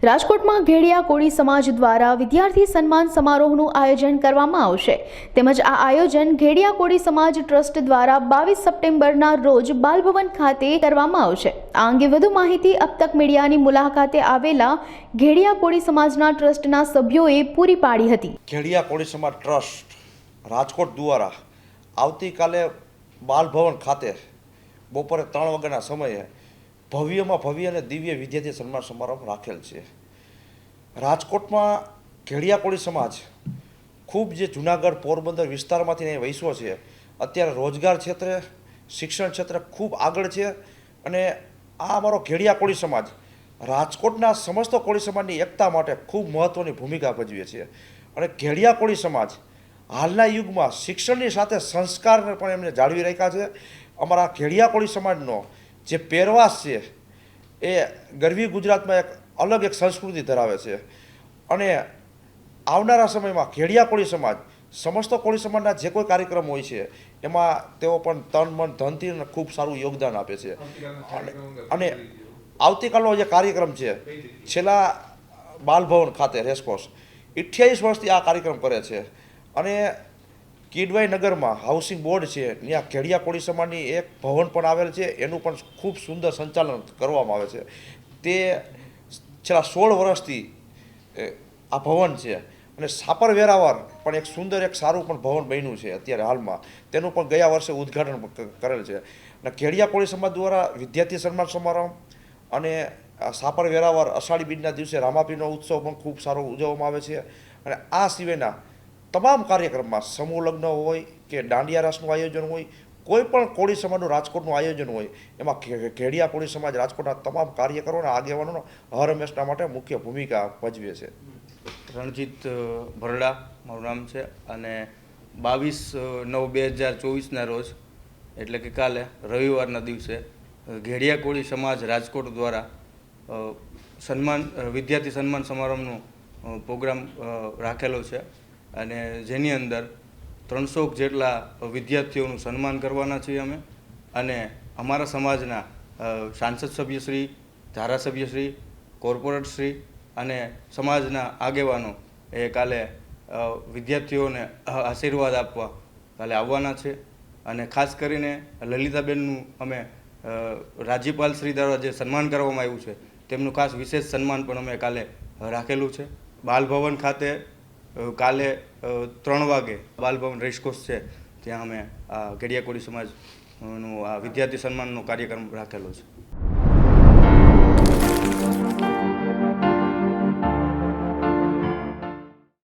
રાજકોટમાં ઘેડિયા કોળી સમાજ દ્વારા વિદ્યાર્થી સન્માન સમારોહનું આયોજન કરવામાં આવશે તેમજ આ આયોજન ઘેડિયા કોળી સમાજ ટ્રસ્ટ દ્વારા 22 સપ્ટેમ્બરના રોજ બાલભવન ખાતે કરવામાં આવશે। આ અંગે વધુ માહિતી અબતક મીડિયાની મુલાકાતે આવેલા ઘેડિયા કોળી સમાજના ટ્રસ્ટના સભ્યોએ પૂરી પાડી હતી। ઘેડિયા કોળી સમાજ ટ્રસ્ટ રાજકોટ દ્વારા આવતીકાલે બાલભવન ખાતે બપોરે 3 વાગ્યાના સમયે ભવ્યમાં ભવ્ય અને દિવ્ય વિદ્યાર્થી સન્માન સમારોહ રાખેલ છે। રાજકોટમાં ઘેડિયા કોળી સમાજ ખૂબ જે જૂનાગઢ પોરબંદર વિસ્તારમાંથી અહીં વસ્યો છે, અત્યારે રોજગાર ક્ષેત્રે શિક્ષણ ક્ષેત્રે ખૂબ આગળ છે અને આ અમારો ઘેડિયા કોળી સમાજ રાજકોટના સમસ્ત કોળી સમાજની એકતા માટે ખૂબ મહત્ત્વની ભૂમિકા ભજવે છે અને ઘેડિયા કોળી સમાજ હાલના યુગમાં શિક્ષણની સાથે સંસ્કારને પણ એમને જાળવી રાખ્યા છે। અમારા ઘેડિયા કોળી સમાજનો જે પહેરવાશ છે એ ગરવી ગુજરાતમાં એક અલગ એક સંસ્કૃતિ ધરાવે છે અને આવનારા સમયમાં ઘેડિયા કોળી સમાજ સમસ્ત કોળી સમાજના જે કોઈ કાર્યક્રમ હોય છે એમાં તેઓ પણ તન મન ધનથી ખૂબ સારું યોગદાન આપે છે અને આવતીકાલનો જે કાર્યક્રમ છે છેલ્લા બાલભવન ખાતે રેસકોર્સ 28 વર્ષથી આ કાર્યક્રમ કરે છે અને કિડવાઈ નગરમાં હાઉસિંગ બોર્ડ છે, ત્યાં ઘેડિયા કોળી સમાજની એક ભવન પણ આવેલ છે, એનું પણ ખૂબ સુંદર સંચાલન કરવામાં આવે છે। તે છેલ્લા 16 વર્ષથી આ ભવન છે અને સાપર વેરાવળ પણ એક સુંદર એક સારું પણ ભવન બન્યું છે અત્યારે હાલમાં, તેનું પણ ગયા વર્ષે ઉદ્ઘાટન કરેલ છે અને ઘેડિયા કોળી સમાજ દ્વારા વિદ્યાર્થી સન્માન સમારોહ અને સાપર વેરાવળ અષાઢી બીજના દિવસે રામાપીરનો ઉત્સવ પણ ખૂબ સારો ઉજવવામાં આવે છે અને આ સિવાયના તમામ કાર્યક્રમમાં સમૂહ લગ્ન હોય કે દાંડિયા રાસનું આયોજન હોય, કોઈ પણ કોળી સમાજનું રાજકોટનું આયોજન હોય, એમાં ઘેડિયા કોળી સમાજ રાજકોટના તમામ કાર્યકરો અને આગેવાનોનો હર હંમેશના માટે મુખ્ય ભૂમિકા ભજવે છે। રણજીત ભરડા મારું નામ છે અને 22/9/2024ના રોજ એટલે કે કાલે રવિવારના દિવસે ઘેડિયા કોળી સમાજ રાજકોટ દ્વારા વિદ્યાર્થી સન્માન સમારંભનો પ્રોગ્રામ રાખેલો છે અને જેની અંદર 300 જેટલા વિદ્યાર્થીઓનું સન્માન કરવાના છીએ અમે અને અમારા સમાજના સાંસદ સભ્યશ્રી, ધારાસભ્યશ્રી, કોર્પોરેટશ્રી અને સમાજના આગેવાનો એ કાલે વિદ્યાર્થીઓને આશીર્વાદ આપવા કાલે આવવાના છે અને ખાસ કરીને લલિતાબેનનું અમે રાજ્યપાલ શ્રી દ્વારા જે સન્માન કરવામાં આવ્યું છે તેમનું ખાસ વિશેષ સન્માન પણ અમે કાલે રાખેલું છે। બાલભવન ખાતે કાલે 3 વાગે બાલભવન રેસકોર્સ છે, ત્યાં અમે ઘેડિયા કોળી સમાજનું આ વિદ્યાર્થી સન્માનનો કાર્યક્રમ રાખેલો છે।